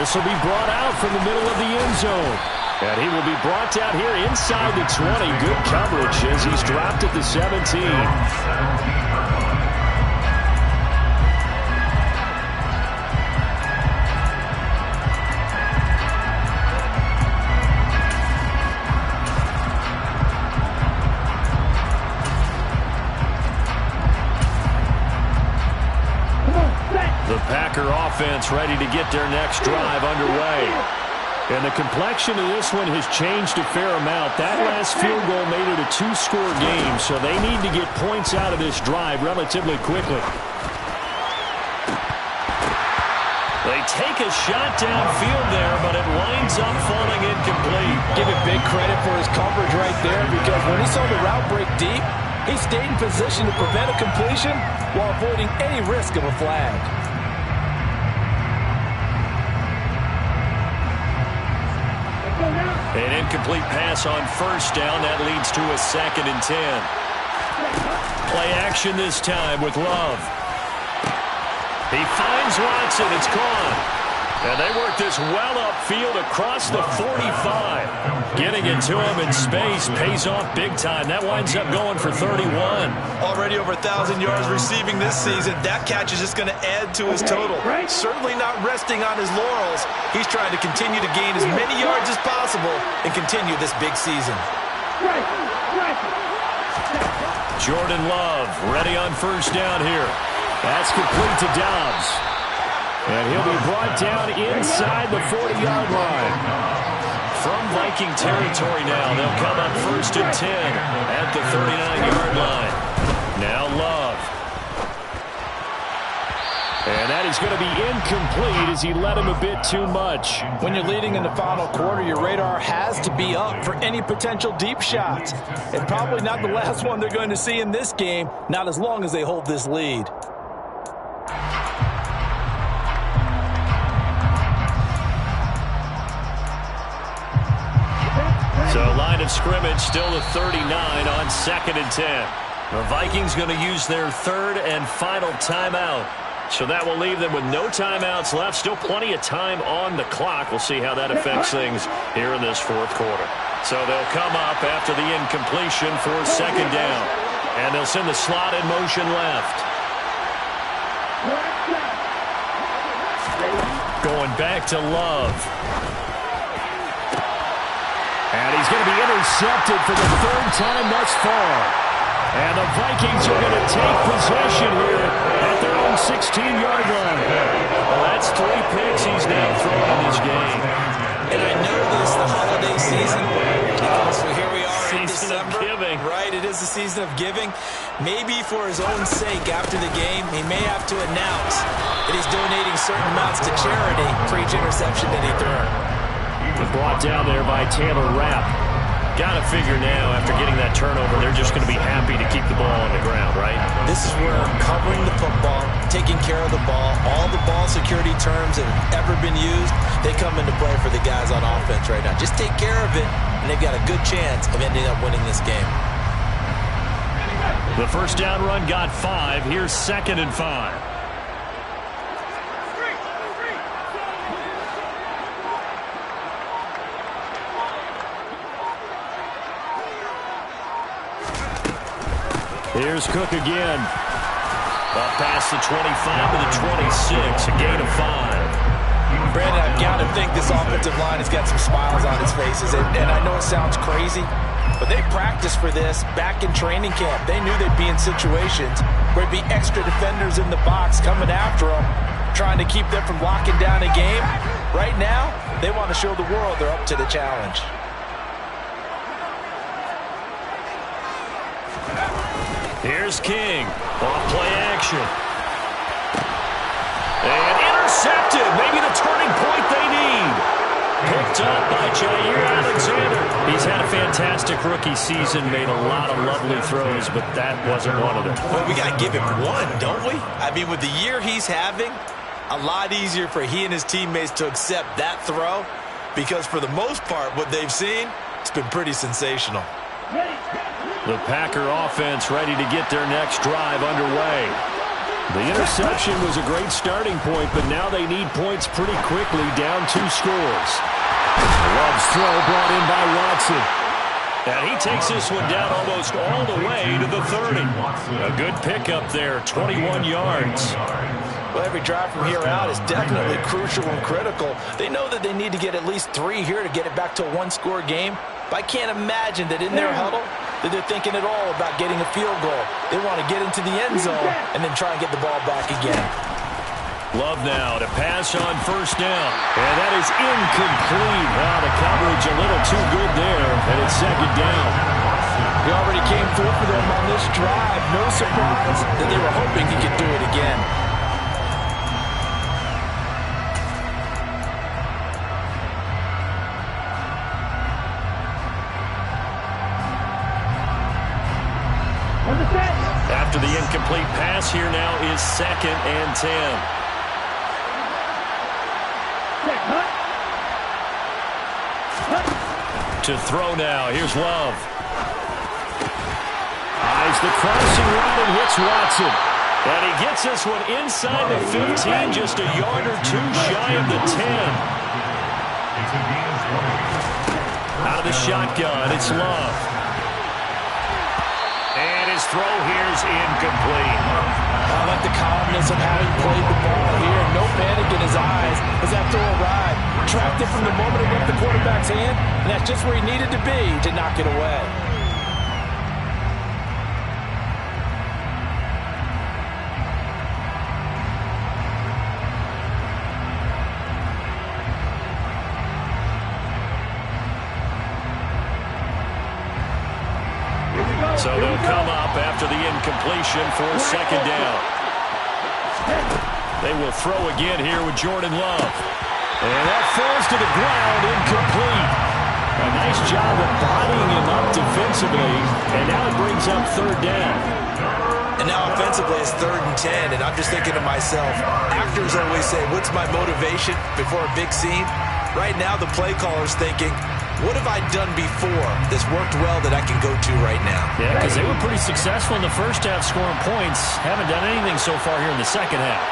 This will be brought out from the middle of the end zone. And he will be brought down here inside the 20. Good coverage as he's dropped at the 17. Packer offense ready to get their next drive underway. And the complexion of this one has changed a fair amount. That last field goal made it a 2-score game, so they need to get points out of this drive relatively quickly. They take a shot downfield there, but it winds up falling incomplete.
Give it big credit for his coverage right there, because when he saw the route break deep, he stayed in position to prevent a completion while avoiding any risk of a flag.
An incomplete pass on first down. That leads to a 2nd and 10. Play action this time with Love. He finds Watson. It's gone. And they work this well upfield across the 45. Getting it to him in space pays off big time. That winds up going for 31.
Already over 1,000 yards receiving this season. That catch is just going to add to his total. Certainly not resting on his laurels. He's trying to continue to gain as many yards as possible and continue this big season.
Jordan Love ready on first down here. That's complete to Dobbs. And he'll be brought down inside the 40-yard line. From Viking territory now, they'll come up first and 10 at the 39-yard line. Now Love. And that is going to be incomplete as he led him a bit too much.
When you're leading in the final quarter, your radar has to be up for any potential deep shots. And probably not the last one they're going to see in this game, not as long as they hold this lead.
So line of scrimmage still the 39 on 2nd and 10. The Vikings going to use their third and final timeout. So that will leave them with no timeouts left. Still plenty of time on the clock. We'll see how that affects things here in this fourth quarter. So they'll come up after the incompletion for 2nd down. And they'll send the slot in motion left. Going back to Love. And he's going to be intercepted for the 3rd time thus far. And the Vikings are going to take possession here at their own 16-yard line. Well, that's 3 picks he's now thrown in this game.
And I know this is the holiday season because here we are in
Season
December.
of giving.
Right, it is the season of giving. Maybe for his own sake after the game, he may have to announce that he's donating certain amounts to charity for each interception that he threw.
Brought down there by Taylor Rapp. Got to figure now, after getting that turnover, they're just going to be happy to keep the ball on the ground, right?
This is where covering the football, taking care of the ball, all the ball security terms that have ever been used, they come into play for the guys on offense right now. Just take care of it, and they've got a good chance of ending up winning this game.
The first down run got 5. Here's 2nd and 5. Here's Cook again. Up past the 25 to the 26, a gain of 5.
Brandon, I've got to think this offensive line has got some smiles on its faces. And I know it sounds crazy, but they practiced for this back in training camp. They knew they'd be in situations where there'd be extra defenders in the box coming after them, trying to keep them from locking down a game. Right now, they want to show the world they're up to the challenge.
Here's King. Off play action. And intercepted. Maybe the turning point they need. Picked up by Jair Alexander. He's had a fantastic rookie season, made a lot of lovely throws, but that wasn't one of them.
Well, we got to give him one, don't we? I mean, with the year he's having, a lot easier for he and his teammates to accept that throw because for the most part, what they've seen, it's been pretty sensational.
The Packer offense ready to get their next drive underway. The interception was a great starting point, but now they need points pretty quickly, down 2 scores. Love's throw brought in by Watson. And he takes this one down almost all the way to the 30. A good pickup there, 21 yards.
Well, every drive from here out is definitely crucial and critical. They know that they need to get at least 3 here to get it back to a 1-score game. But I can't imagine that in their huddle that they're thinking at all about getting a field goal. They want to get into the end zone and then try and get the ball back again.
Love now to pass on first down. And that is incomplete. Wow, the coverage a little too good there. And it's 2nd down.
He already came through for them on this drive. No surprise that they were hoping he could do it again.
After the incomplete pass, here now is 2nd and 10. To throw now, here's Love. Eyes the crossing route and hits Watson. And he gets this one inside the 15, just a yard or 2 shy of the 10. Out of the shotgun, it's Love. And his throw here is incomplete.
I like the calmness of how he played the ball here. No panic in his eyes as that throw arrived. Tracked it from the moment it left the quarterback's hand, and that's just where he needed to be to knock it away.
will come up after the incompletion for second down. They will throw again here with Jordan Love. And that falls to the ground, incomplete. A nice job of bodying him up defensively, and now it brings up third down.
And now offensively it's 3rd and 10, and I'm just thinking to myself, actors always say, what's my motivation before a big scene? Right now the play caller's thinking, what have I done before that's worked well that I can go to right now?
Yeah, because they were pretty successful in the first half scoring points. Haven't done anything so far here in the second half.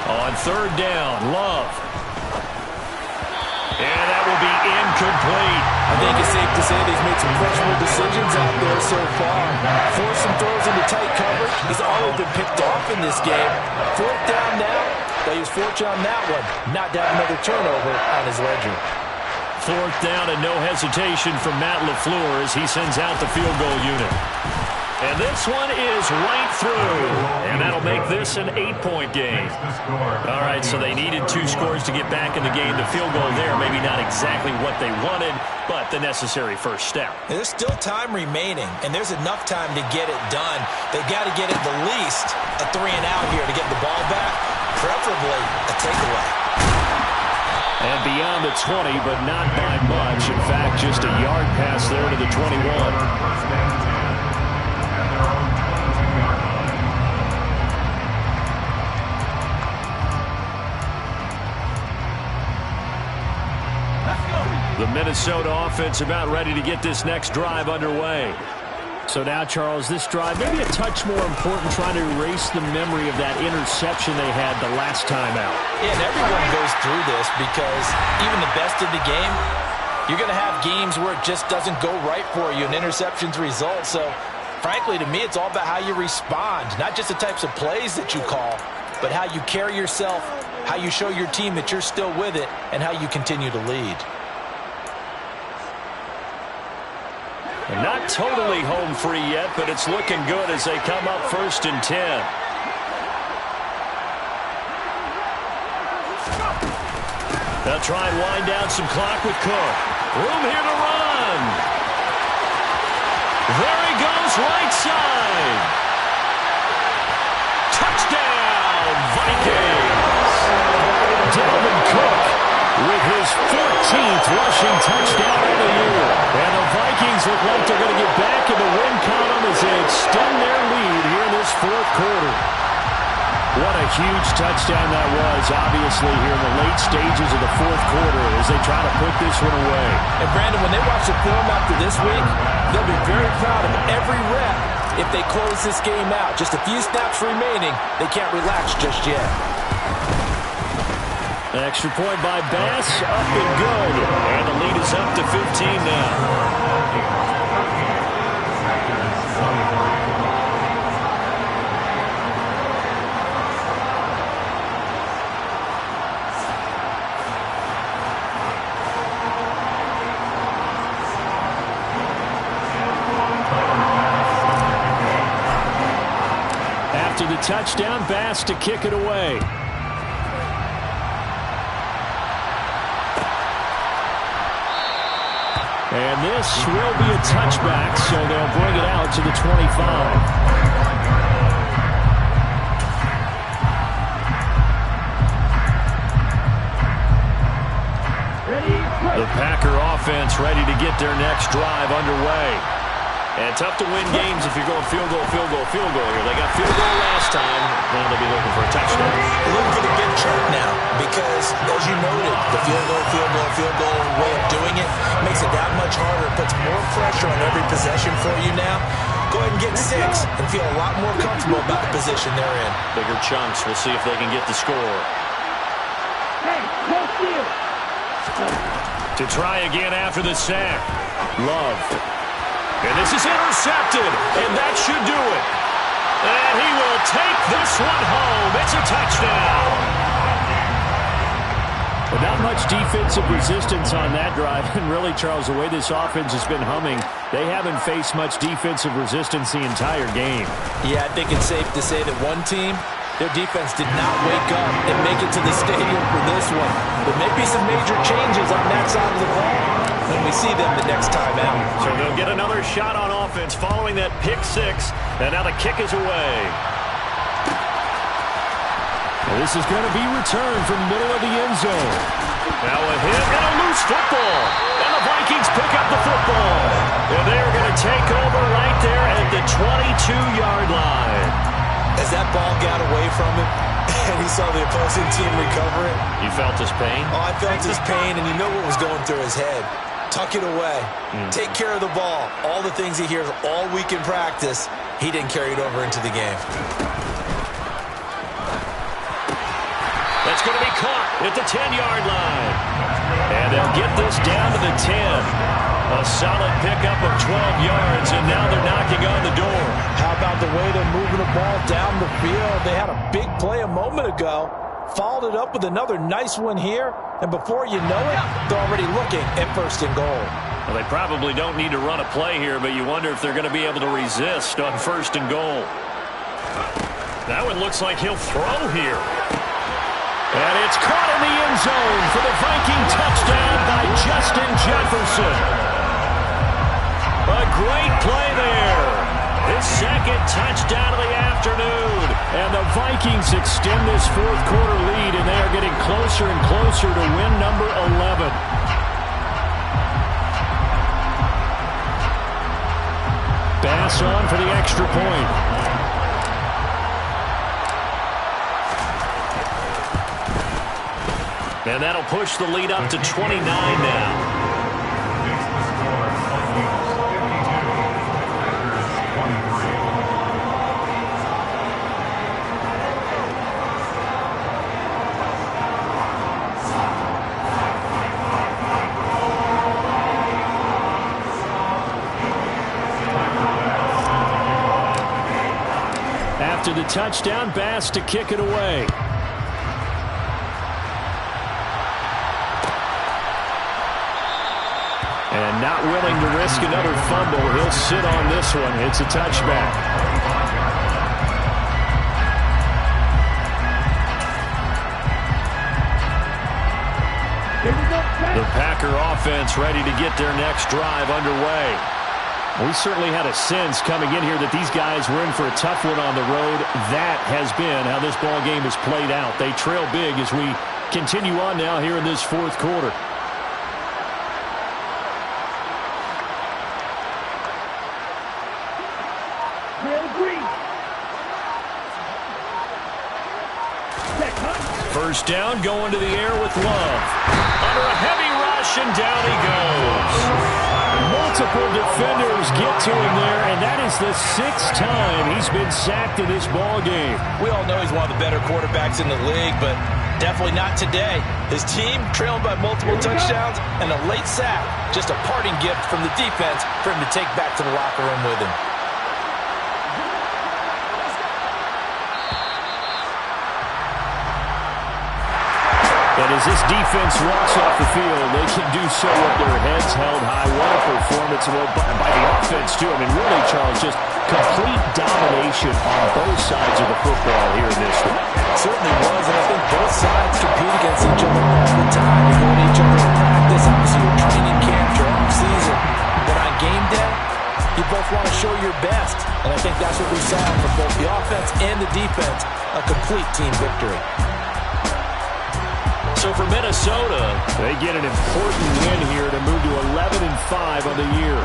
On third down, Love. And that will be incomplete.
I think it's safe to say they've made some questionable decisions out there so far. Forced some throws into tight coverage. He's already been picked off in this game. 4th down now. They use fortune on that one. Not to have another turnover on his ledger.
4th down and no hesitation from Matt LaFleur as he sends out the field goal unit. And this one is right through. And that'll make this an 8-point game. All right, so they needed 2 scores to get back in the game. The field goal there, maybe not exactly what they wanted, but the necessary first step.
There's still time remaining, and there's enough time to get it done. They've got to get at the least a 3-and-out here to get the ball back, preferably a takeaway.
And beyond the 20, but not by much. In fact, just a yard pass there to the 21. The Minnesota offense about ready to get this next drive underway. So now, Charles, this drive maybe a touch more important, trying to erase the memory of that interception they had the last time out.
Yeah, and everyone goes through this because even the best of the game, you're going to have games where it just doesn't go right for you and interceptions result. So, frankly, to me, it's all about how you respond, not just the types of plays that you call, but how you carry yourself, how you show your team that you're still with it, and how you continue to lead.
And not totally home free yet, but it's looking good as they come up 1st and 10. They'll try and wind down some clock with Cook. Room here to run. There he goes, right side. Touchdown, Vikings. Dalvin Cook with his 14th rushing touchdown of the year. And the Vikings look like they're going to get back in the win column as they extend their lead here in this 4th quarter. What a huge touchdown that was, obviously, here in the late stages of the 4th quarter as they try to put this one away.
And, Brandon, when they watch the film after this week, they'll be very proud of every rep if they close this game out. Just a few snaps remaining. They can't relax just yet.
An extra point by Bass, up and good. And the lead is up to 15 now. After the touchdown, Bass to kick it away. And this will be a touchback, so they'll bring it out to the 25. The Packer offense ready to get their next drive underway. And tough to win games if you're going field goal, field goal, field goal here. They got field goal last time. Now they'll be looking for a touchdown.
Looking for the big chunk now because, as you noted, the field goal way of doing it makes it that much harder. It puts more pressure on every possession for you now. Go ahead and get 6 and feel a lot more comfortable about the position they're in.
Bigger chunks. We'll see if they can get the score. To try again after the sack. Love. And this is intercepted, and that should do it. And he will take this one home. It's a touchdown. But not much defensive resistance on that drive. And really, Charles, the way this offense has been humming, they haven't faced much defensive resistance the entire game.
Yeah, I think it's safe to say that one team, their defense did not wake up and make it to the stadium for this one. There may be some major changes on that side of the ball when we see them the next time out.
So they'll get another shot on
offense following that pick six. And now the kick is away.
This is going to be returned from the middle of the end zone.
Now a hit and a loose football. And the Vikings pick up the football. And they're going to take over right there at the 22-yard line.
As that ball got away from him and he saw the opposing team recover it.
You felt his pain?
Oh, I felt his pain, and you know what was going through his head. Tuck it away. Take care of the ball. All the things he hears all week in practice, he didn't carry it over into the game.
That's going to be caught at the 10-yard line. And they'll get this down to the 10. A solid pickup of 12 yards, and now they're knocking on the door.
How about the way they're moving the ball down the field? They had a big play a moment ago. Followed it up with another nice one here. And before you know it, they're already looking at first and goal.
Well, they probably don't need to run a play here, but you wonder if they're going to be able to resist on first and goal. That one looks like he'll throw here. And it's caught in the end zone for the Viking touchdown by Justin Jefferson. A great play there. His second touchdown of the afternoon. And the Vikings extend this fourth quarter lead, and they are getting closer and closer to win number 11. Bass on for the extra point. And that'll push the lead up to 29 now. After the touchdown, Bass to kick it away. And not willing to risk another fumble, he'll sit on this one. It's a touchback. The Packer offense ready to get their next drive underway. We certainly had a sense coming in here that these guys were in for a tough one on the road. That has been how this ball game has played out. They trail big as we continue on now here in this fourth quarter. First down, going to the air with Love. Under a heavy rush, and down he goes. Multiple defenders get to him there, and that is the sixth time he's been sacked in this ball game.
We all know he's one of the better quarterbacks in the league, but definitely not today. His team trailing by multiple touchdowns, and a late sack, just a parting gift from the defense for him to take back to the locker room with him.
And as this defense walks off the field, they can do so with their heads held high. What a performance by the offense, too. I mean, really, Charles, just complete domination on both sides of the football here in this one.
It certainly was, and I think both sides compete against each other all the time. You go to each other in practice, obviously your training camp, your off-season. But on game day, you both want to show your best. And I think that's what we saw from both the offense and the defense, a complete team victory.
So for Minnesota, they get an important win here to move to 11-5 on the year.